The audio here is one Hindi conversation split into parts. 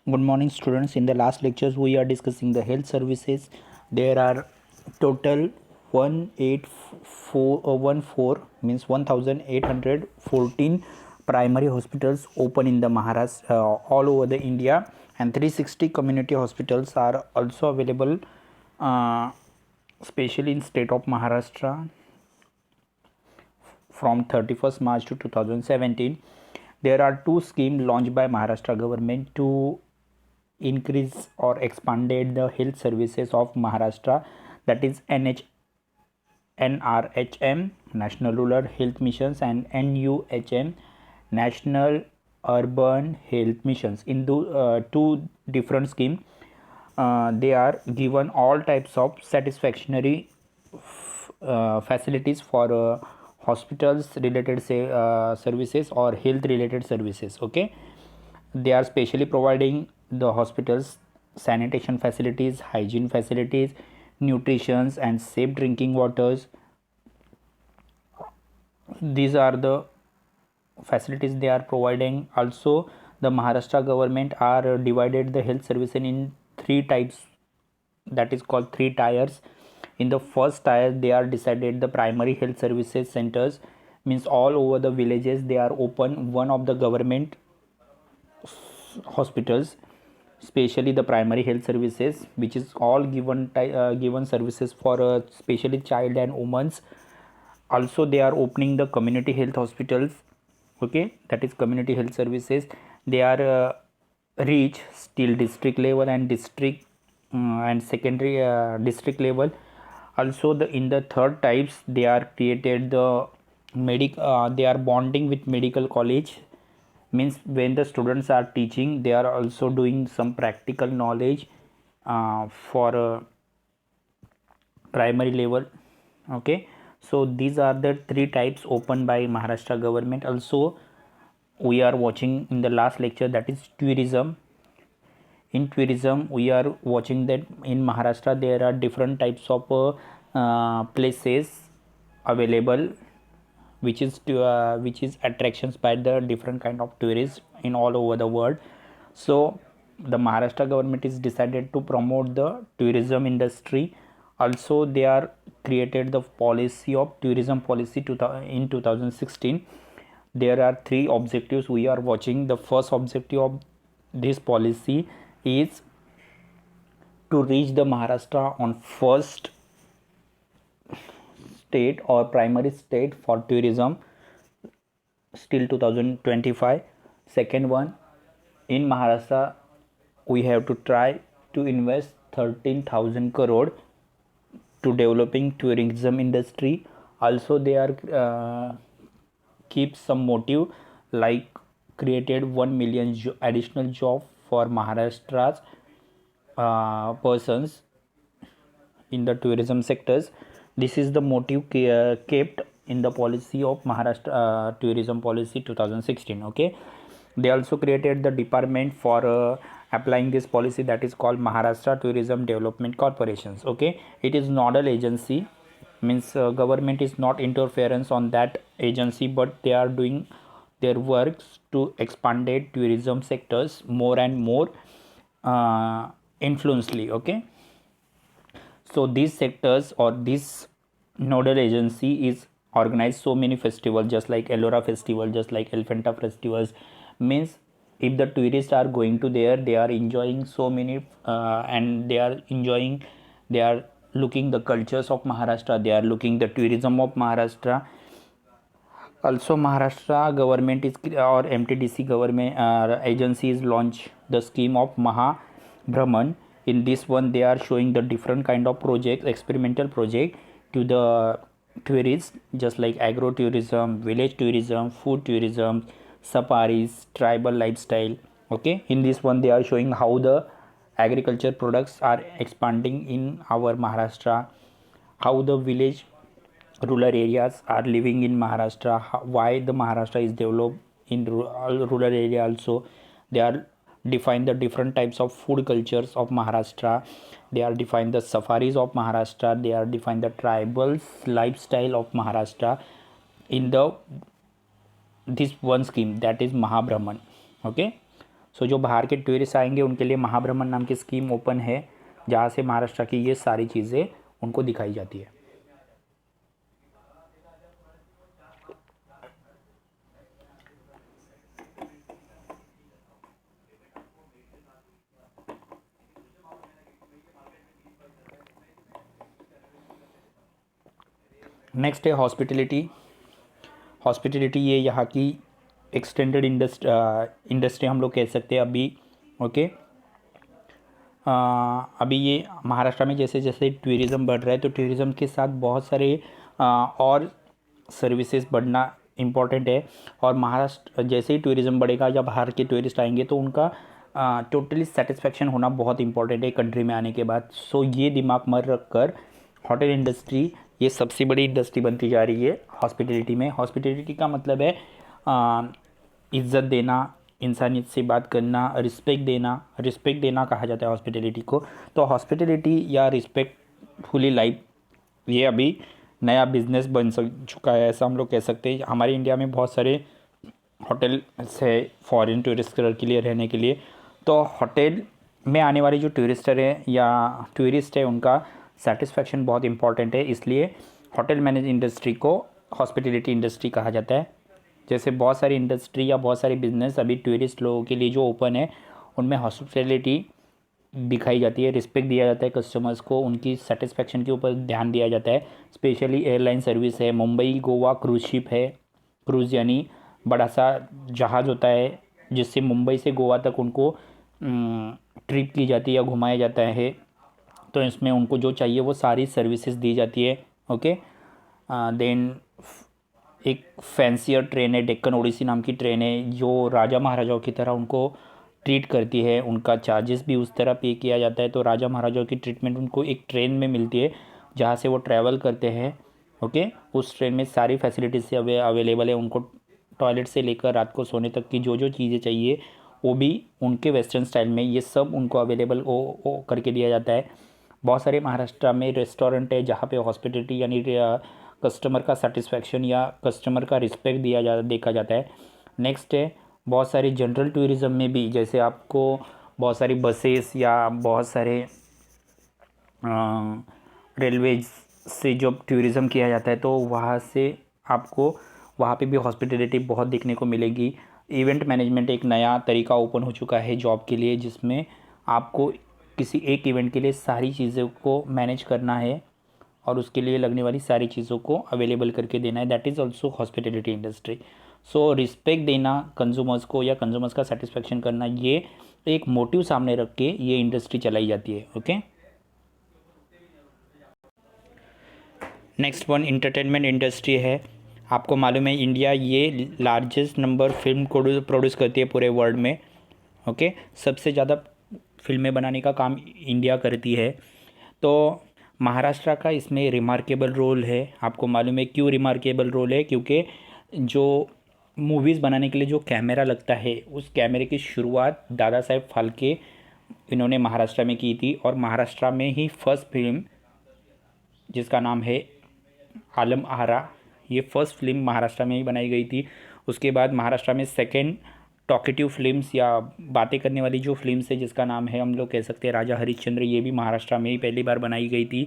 Good morning, students. In the last lectures, we are discussing the health services. There are total 1814 means 1814 primary hospitals open in the Maharashtra all over the India, and 360 community hospitals are also available, especially in state of Maharashtra from 31st March to 2017. There are two schemes launched by Maharashtra government to increase or expanded the health services of Maharashtra, that is NRHM National Rural Health Missions and NUHM National Urban Health Missions. In two different schemes, they are given all types of satisfactory facilities for hospitals related services or health related services. Okay, they are specially providing the hospitals sanitation facilities, hygiene facilities, nutrition and safe drinking waters. These are the facilities they are providing. Also, the Maharashtra government are divided the health services in three types, that is called three tiers. In the first tier, they are decided the primary health services centers, means all over the villages they are open one of the government hospitals, especially the primary health services, which is all given services for especially child and women's. Also, they are opening the community health hospitals. Okay, that is community health services. They are reach still district level and district and secondary district level. Also, the in the third types, they are created the they are bonding with medical college, means when the students are teaching, they are also doing some practical knowledge for primary level. Okay, so these are the three types opened by Maharashtra government. Also, we are watching in the last lecture, that is tourism. In tourism, we are watching that in Maharashtra there are different types of places available, which is attractions by the different kind of tourists in all over the world. So the Maharashtra government is decided to promote the tourism industry. Also, they are created the policy of tourism policy in 2016. There are three objectives we are watching. The first objective of this policy is to reach the Maharashtra on first state or primary state for tourism still 2025. Second one, in Maharashtra we have to try to invest 13,000 crore to developing tourism industry. Also, they are keep some motive like created 1 million additional job for Maharashtra's persons in the tourism sectors. This is the motive kept in the policy of Maharashtra tourism policy 2016. Okay, they also created the department for applying this policy, that is called Maharashtra Tourism Development Corporations. Okay, it is nodal agency, means government is not interference on that agency, but they are doing their works to expanded tourism sectors more and more influentially. Okay, so these sectors or this nodal agency is organized so many festivals, just like Ellora festival, just like Elephanta festivals. Means if the tourists are going to there, they are enjoying so many and they are looking the cultures of Maharashtra, they are looking the tourism of Maharashtra. Also, Maharashtra government is or MTDC government agencies launch the scheme of Maha Brahman. In this one, they are showing the different kind of projects, experimental project to the tourists, just like agro tourism, village tourism, food tourism, safaris, tribal lifestyle. Okay, in this one, they are showing how the agriculture products are expanding in our Maharashtra, how the village rural areas are living in Maharashtra, why the Maharashtra is developed in rural area. Also, they are define the different types of food cultures of Maharashtra. They are define the safaris of Maharashtra. They are define the tribal lifestyle of Maharashtra in the this one scheme, that is Mahabrahman. Okay, सो जो बाहर के टूरिस्ट आएंगे उनके लिए महाभ्रमण नाम की स्कीम ओपन है, जहाँ से महाराष्ट्र की ये सारी चीज़ें उनको दिखाई जाती है। नेक्स्ट है हॉस्पिटलिटी। हॉस्पिटलिटी ये यहाँ की एक्सटेंडेड इंडस्ट्री हम लोग कह सकते हैं अभी। ओके, अभी ये महाराष्ट्र में जैसे जैसे टूरिज़्म बढ़ रहा है तो टूरिज़्म के साथ बहुत सारे और सर्विसेज बढ़ना इम्पॉर्टेंट है। और महाराष्ट्र जैसे ही टूरिज़्म बढ़ेगा या बाहर के टूरिस्ट आएंगे तो उनका टोटली सेटिस्फेक्शन होना बहुत इंपॉर्टेंट है कंट्री में आने के बाद। सो ये दिमाग में रख कर होटल इंडस्ट्री ये सबसे बड़ी इंडस्ट्री बनती जा रही है हॉस्पिटलिटी में। हॉस्पिटलिटी का मतलब है इज़्ज़त देना, इंसानियत से बात करना, रिस्पेक्ट देना कहा जाता है हॉस्पिटलिटी को। तो हॉस्पिटलिटी या रिस्पेक्टफुली लाइफ ये अभी नया बिजनेस बन चुका है, ऐसा हम लोग कह सकते हैं। हमारे इंडिया में बहुत सारे होटल्स है फॉरेन टूरिस्टर के लिए रहने के लिए। तो होटल में आने वाले जो टूरिस्टर है या टूरिस्ट है उनका सेटिस्फेक्शन बहुत इंपॉर्टेंट है, इसलिए होटल मैनेज इंडस्ट्री को हॉस्पिटलिटी इंडस्ट्री कहा जाता है। जैसे बहुत सारी इंडस्ट्री या बहुत सारी बिजनेस अभी टूरिस्ट लोगों के लिए जो ओपन है उनमें हॉस्पिटलिटी दिखाई जाती है, रिस्पेक्ट दिया जाता है कस्टमर्स को, उनकी सेटिस्फेक्शन के ऊपर ध्यान दिया जाता है। स्पेशली एयरलाइन सर्विस है, मुंबई गोवा क्रूज़ शिप है। क्रूज़ यानी बड़ा सा जहाज़ होता है जिससे मुंबई से गोवा तक उनको ट्रिप की जाती है या घुमाया जाता है। तो इसमें उनको जो चाहिए वो सारी सर्विसेज दी जाती है। ओके, देन एक फैंसियर ट्रेन है, डेक्कन ओडिसी नाम की ट्रेन है, जो राजा महाराजाओं की तरह उनको ट्रीट करती है। उनका चार्जेस भी उस तरह पे किया जाता है। तो राजा महाराजाओं की ट्रीटमेंट उनको एक ट्रेन में मिलती है जहाँ से वो ट्रैवल करते हैं। ओके, उस ट्रेन में सारी फैसिलिटीज़ से अवेलेबल है। उनको टॉयलेट से लेकर रात को सोने तक की जो जो चीज़ें चाहिए वो भी उनके वेस्टर्न स्टाइल में ये सब उनको अवेलेबल करके दिया जाता है। बहुत सारे महाराष्ट्र में रेस्टोरेंट है जहाँ पे हॉस्पिटलिटी यानी कस्टमर का सेटिस्फेक्शन या कस्टमर का रिस्पेक्ट देखा जाता है। नेक्स्ट है बहुत सारी जनरल टूरिज़्म में भी, जैसे आपको बहुत सारी बसेस या बहुत सारे रेलवेज से जो टूरिज़्म किया जाता है तो वहाँ से आपको वहाँ पे भी हॉस्पिटलिटी बहुत देखने को मिलेगी। इवेंट मैनेजमेंट एक नया तरीका ओपन हो चुका है जॉब के लिए, जिसमें आपको किसी एक इवेंट के लिए सारी चीज़ों को मैनेज करना है और उसके लिए लगने वाली सारी चीज़ों को अवेलेबल करके देना है। That is also hospitality industry. So respect देना कंज्यूमर्स को या कंज्यूमर्स का सेटिस्फेक्शन करना, ये एक मोटिव सामने रख के ये इंडस्ट्री चलाई जाती है। Okay, next one entertainment industry है। आपको मालूम है इंडिया ये लार्जेस्ट नंबर फिल्म को प्रोड्यूस करती है पूरे वर्ल्ड में। ओके, सबसे ज़्यादा फिल्में बनाने का काम इंडिया करती है। तो महाराष्ट्र का इसमें रिमार्केबल रोल है। आपको मालूम है क्यों रिमार्केबल रोल है? क्योंकि जो मूवीज़ बनाने के लिए जो कैमरा लगता है उस कैमरे की शुरुआत दादा साहेब फाल्के इन्होंने महाराष्ट्र में की थी। और महाराष्ट्र में ही फर्स्ट फिल्म जिसका नाम है आलम आरा, ये फर्स्ट फिल्म महाराष्ट्र में ही बनाई गई थी। उसके बाद महाराष्ट्र में सेकंड टॉकेटिव फिल्म्स या बातें करने वाली जो फिल्म्स है जिसका नाम है हम लोग कह सकते हैं राजा हरिश्चंद्र, ये भी महाराष्ट्र में ही पहली बार बनाई गई थी।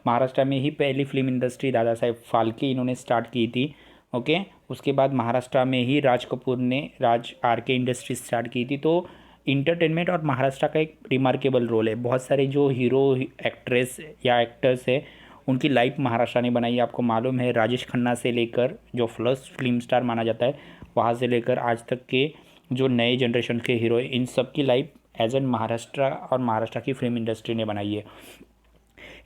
महाराष्ट्र में ही पहली फिल्म इंडस्ट्री दादा साहेब फाल्के इन्होंने स्टार्ट की थी। ओके, उसके बाद महाराष्ट्र में ही राज कपूर ने राज आर के इंडस्ट्री स्टार्ट की थी। तो इंटरटेनमेंट और महाराष्ट्र का एक रिमार्केबल रोल है। बहुत सारे जो हीरो एक्ट्रेस या एक्टर्स है उनकी लाइफ महाराष्ट्र ने बनाई है। आपको मालूम है राजेश खन्ना से लेकर जो फर्स्ट फिल्म स्टार माना जाता है वहाँ से लेकर आज तक के जो नए जनरेशन के हीरो इन सब की लाइफ एज एन महाराष्ट्र और महाराष्ट्र की फिल्म इंडस्ट्री ने बनाई है।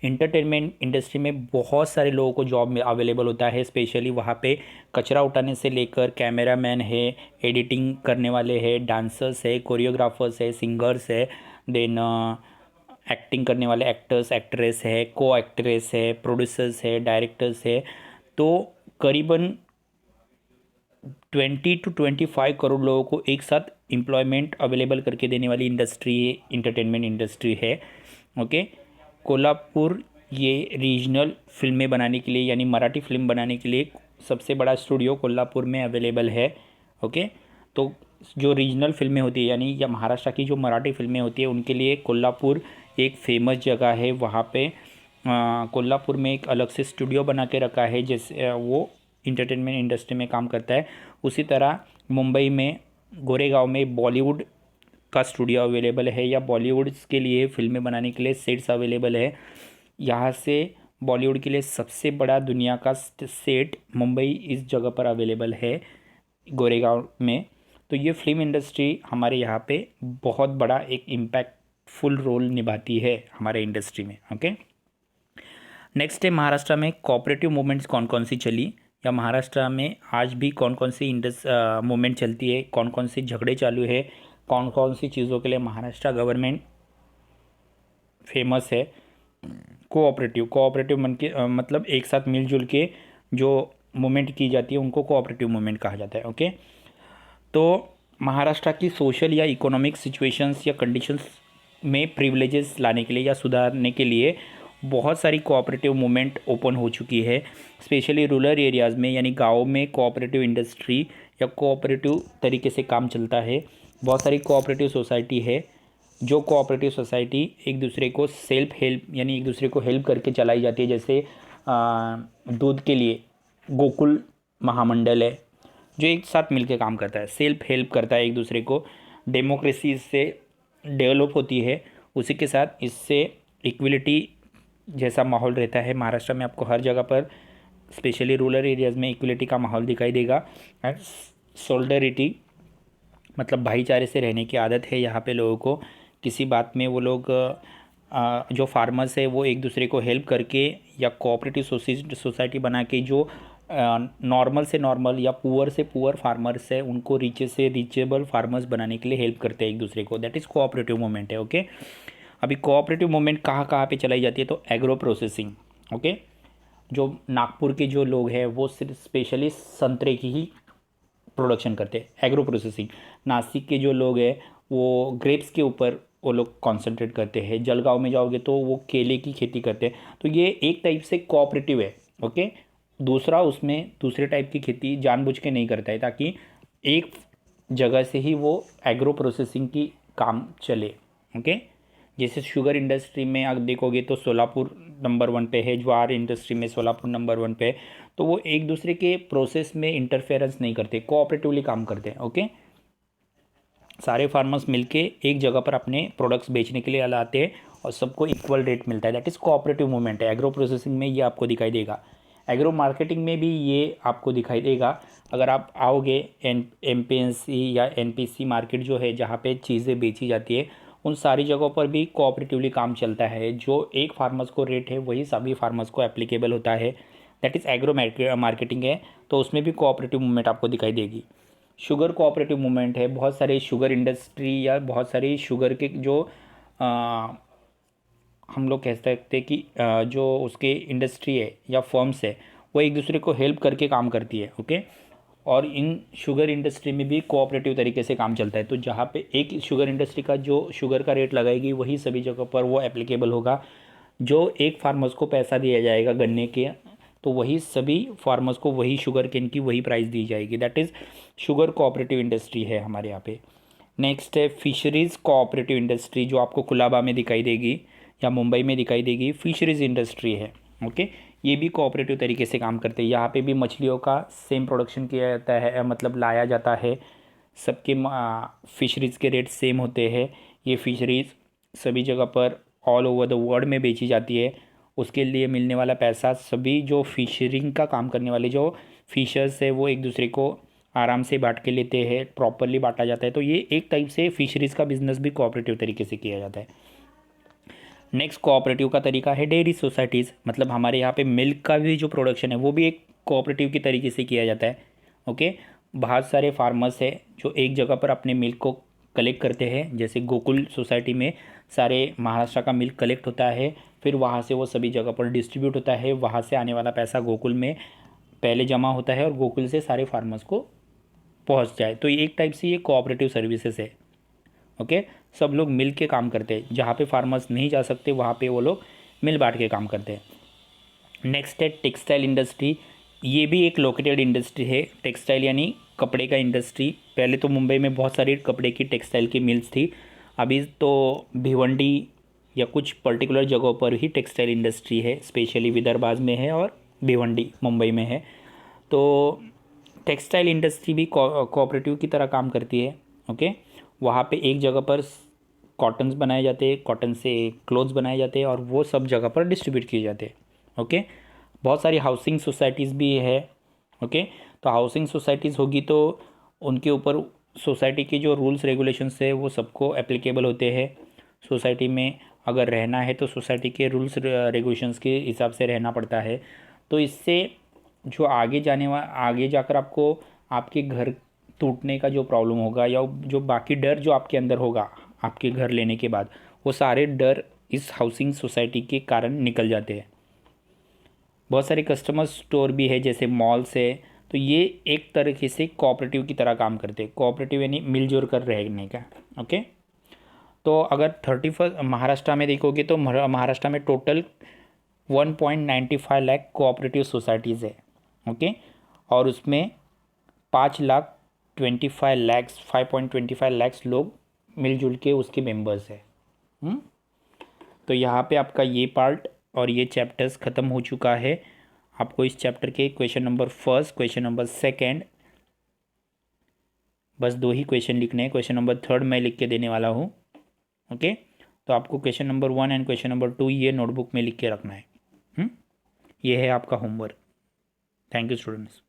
इंटरटेनमेंट इंडस्ट्री में बहुत सारे लोगों को जॉब में अवेलेबल होता है। स्पेशली वहाँ पे कचरा उठाने से लेकर कैमरामैन है, एडिटिंग करने वाले हैं, डांसर्स है, कोरियोग्राफर्स है, सिंगर्स है, देन एक्टिंग करने वाले एक्टर्स एक्ट्रेस है, को एक्ट्रेस है, प्रोड्यूसर्स है, डायरेक्टर्स है। तो करीबन 20 to 25 करोड़ लोगों को एक साथ एम्प्लॉयमेंट अवेलेबल करके देने वाली इंडस्ट्री इंटरटेनमेंट इंडस्ट्री है। ओके, कोल्हापुर ये रीजनल फिल्में बनाने के लिए यानी मराठी फिल्म बनाने के लिए सबसे बड़ा स्टूडियो कोल्हापुर में अवेलेबल है। ओके, तो जो रीजनल फिल्में होती है यानी या महाराष्ट्र की जो मराठी फिल्में होती है उनके लिए कोल्हापुर एक फेमस जगह है। वहाँ पे कोल्हापुर में एक अलग से स्टूडियो बना के रखा है, जैसे वो इंटरटेनमेंट इंडस्ट्री में काम करता है। उसी तरह मुंबई में गोरेगांव में बॉलीवुड का स्टूडियो अवेलेबल है, या बॉलीवुड के लिए फिल्में बनाने के लिए सेट्स अवेलेबल है। यहाँ से बॉलीवुड के लिए सबसे बड़ा दुनिया का सेट मुंबई इस जगह पर अवेलेबल है, गोरेगांव में। तो ये फिल्म इंडस्ट्री हमारे यहाँ पे बहुत बड़ा एक इम्पैक्टफुल रोल निभाती है हमारे इंडस्ट्री में। ओके, नेक्स्ट है महाराष्ट्र में कोऑपरेटिव मूवमेंट्स कौन कौन सी चली, या महाराष्ट्र में आज भी कौन कौन सी मूवमेंट चलती है, कौन कौन से झगड़े चालू है, कौन कौन सी चीज़ों के लिए महाराष्ट्र गवर्नमेंट फेमस है। कोऑपरेटिव मतलब एक साथ मिलजुल के जो मूवमेंट की जाती है उनको कोऑपरेटिव मूवमेंट कहा जाता है। ओके, तो महाराष्ट्र की सोशल या इकोनॉमिक सिचुएशंस या कंडीशंस में प्रिविलेजेस लाने के लिए या सुधारने के लिए बहुत सारी कोऑपरेटिव मूवमेंट ओपन हो चुकी है, स्पेशली रूरल एरियाज़ में, यानी गाँव में कोऑपरेटिव इंडस्ट्री या कोऑपरेटिव तरीके से काम चलता है। बहुत सारी कोऑपरेटिव सोसाइटी है, जो कोऑपरेटिव सोसाइटी एक दूसरे को सेल्फ हेल्प यानी एक दूसरे को हेल्प करके चलाई जाती है। जैसे दूध के लिए गोकुल महामंडल है, जो एक साथ मिलकर काम करता है, सेल्फ हेल्प करता है एक दूसरे को। डेमोक्रेसी इससे डेवलप होती है, उसी के साथ इससे इक्वलिटी जैसा माहौल रहता है। महाराष्ट्र में आपको हर जगह पर स्पेशली रूरल एरियाज़ में इक्वलिटी का माहौल दिखाई देगा। एंड सोल्डरिटी मतलब भाईचारे से रहने की आदत है यहाँ पे लोगों को। किसी बात में वो लोग जो फार्मर्स है वो एक दूसरे को हेल्प करके या कोऑपरेटिव सोसाइटी बना के जो नॉर्मल से नॉर्मल या पुअर से पुअर फार्मर्स है उनको रिच से रिचेबल फार्मर्स बनाने के लिए हेल्प करते हैं एक दूसरे को। दैट इज़ कोऑपरेटिव मूवमेंट है। ओके, अभी कोऑपरेटिव मूवमेंट कहाँ कहाँ पे चलाई जाती है, तो एग्रो प्रोसेसिंग। ओके, जो नागपुर के जो लोग हैं वो सिर्फ स्पेशली संतरे की ही प्रोडक्शन करते हैं, एग्रो प्रोसेसिंग। नासिक के जो लोग हैं वो ग्रेप्स के ऊपर वो लोग कॉन्सेंट्रेट करते हैं। जलगांव में जाओगे तो वो केले की खेती करते हैं। तो ये एक टाइप से कोऑपरेटिव है। ओके, दूसरा उसमें दूसरे टाइप की खेती जानबूझ के नहीं करता है ताकि एक जगह से ही वो एग्रो प्रोसेसिंग की काम चले। ओके, जैसे शुगर इंडस्ट्री में आप देखोगे तो सोलापुर नंबर 1 पे है, ज्वार इंडस्ट्री में सोलापुर नंबर 1 पे है। तो वो एक दूसरे के प्रोसेस में इंटरफेरेंस नहीं करते, कोऑपरेटिवली काम करते हैं। ओके, सारे फार्मर्स मिलके एक जगह पर अपने प्रोडक्ट्स बेचने के लिए लाते हैं और सबको इक्वल रेट मिलता है। दैट इज़ कोऑपरेटिव मूवमेंट है। एग्रो प्रोसेसिंग में ये आपको दिखाई देगा, एग्रो मार्केटिंग में भी ये आपको दिखाई देगा। अगर आप आओगे MPNC या NPC मार्केट जो है जहाँ पे चीज़ें बेची जाती है, उन सारी जगहों पर भी कोऑपरेटिवली काम चलता है। जो एक फार्मर्स को रेट है वही सभी फार्मर्स को एप्लीकेबल होता है। दैट इज़ एग्रो मार्केटिंग है, तो उसमें भी कोऑपरेटिव मूवमेंट आपको दिखाई देगी। शुगर कोऑपरेटिव मूवमेंट है, बहुत सारे शुगर इंडस्ट्री या बहुत सारी शुगर के जो हम लोग कह सकते हैं कि जो उसके इंडस्ट्री है या फर्म्स है वो एक दूसरे को हेल्प करके काम करती है। ओके, और इन शुगर इंडस्ट्री में भी कोऑपरेटिव तरीके से काम चलता है। तो जहाँ पे एक शुगर इंडस्ट्री का जो शुगर का रेट लगाएगी वही सभी जगह पर वो एप्लीकेबल होगा। जो एक फार्मर्स को पैसा दिया जाएगा गन्ने के, तो वही सभी फार्मर्स को वही शुगर केन की वही प्राइस दी जाएगी। That is sugar cooperative industry है हमारे यहाँ पे। नेक्स्ट है फिशरीज़ कोऑपरेटिव इंडस्ट्री, जो आपको कुलाबा में दिखाई देगी या मुंबई में दिखाई देगी, फिशरीज़ इंडस्ट्री है। ओके, ये भी कोऑपरेटिव तरीके से काम करते हैं। यहाँ पे भी मछलियों का सेम प्रोडक्शन किया जाता है, मतलब लाया जाता है। सबके फिशरीज़ के रेट सेम होते हैं। ये फिशरीज़ सभी जगह पर ऑल ओवर द वर्ल्ड में बेची जाती है। उसके लिए मिलने वाला पैसा सभी जो फिशरिंग का काम करने वाले जो फिशर्स है वो एक दूसरे को आराम से बांट के लेते हैं, प्रॉपरली बांटा जाता है। तो ये एक टाइप से फिशरीज़ का बिजनेस भी कोऑपरेटिव तरीके से किया जाता है। नेक्स्ट कोऑपरेटिव का तरीका है डेयरी सोसाइटीज़, मतलब हमारे यहाँ पे मिल्क का भी जो प्रोडक्शन है वो भी एक कोऑपरेटिव की तरीके से किया जाता है। ओके, बहुत सारे फार्मर्स है जो एक जगह पर अपने मिल्क को कलेक्ट करते हैं। जैसे गोकुल सोसाइटी में सारे महाराष्ट्र का मिल्क कलेक्ट होता है, फिर वहाँ से वो सभी जगह पर डिस्ट्रीब्यूट होता है। वहाँ से आने वाला पैसा गोकुल में पहले जमा होता है और गोकुल से सारे फार्मर्स को पहुँच जाए। तो एक टाइप से ये कोऑपरेटिव सर्विसेज है। ओके, सब लोग मिल के काम करते हैं। जहाँ पे फार्मर्स नहीं जा सकते वहाँ पे वो लोग मिल बांट के काम करते हैं। नेक्स्ट है टेक्सटाइल इंडस्ट्री। ये भी एक लोकेटेड इंडस्ट्री है। टेक्सटाइल यानी कपड़े का इंडस्ट्री, पहले तो मुंबई में बहुत सारी कपड़े की टेक्सटाइल की मिल्स थी, अभी तो भिवंडी या कुछ पर्टिकुलर जगहों पर ही टेक्सटाइल इंडस्ट्री है, स्पेशली विदर्भाज में है और भिवंडी मुंबई में है। तो टेक्सटाइल इंडस्ट्री भी कोऑपरेटिव की तरह काम करती है। ओके, वहाँ पे एक जगह पर कॉटन्स बनाए जाते हैं, कॉटन से क्लोथ्स बनाए जाते हैं और वो सब जगह पर डिस्ट्रीब्यूट किए जाते हैं। ओके, बहुत सारी हाउसिंग सोसाइटीज़ भी है। ओके, तो हाउसिंग सोसाइटीज़ होगी तो उनके ऊपर सोसाइटी के जो रूल्स रेगुलेशंस है वो सबको एप्लीकेबल होते हैं। सोसाइटी में अगर रहना है तो सोसाइटी के रूल्स रेगुलेशंस के हिसाब से रहना पड़ता है। तो इससे जो आगे जाकर आपको आपके घर टूटने का जो प्रॉब्लम होगा या जो बाकी डर जो आपके अंदर होगा आपके घर लेने के बाद, वो सारे डर इस हाउसिंग सोसाइटी के कारण निकल जाते हैं। बहुत सारे कस्टमर स्टोर भी है जैसे मॉल्स है, तो ये एक तरीके से कोऑपरेटिव की तरह काम करते हैं। कोऑपरेटिव यानी मिलजुल कर रहने का। ओके, तो अगर 31 महाराष्ट्र में देखोगे तो महाराष्ट्र में टोटल 1.95 लाख कोऑपरेटिव सोसाइटीज़ है। ओके, और उसमें 5.25 लाख लोग मिलजुल के उसके मेंबर्स है। तो यहाँ पे आपका ये पार्ट और ये चैप्टर्स ख़त्म हो चुका है। आपको इस चैप्टर के question number first, question number second, बस 2 ही क्वेश्चन लिखने हैं। क्वेश्चन नंबर थर्ड मैं लिख के देने वाला हूँ। ओके, तो आपको question number 1 and question number 2 ये नोटबुक में लिख के रखना है। ये है आपका होमवर्क। Thank you students.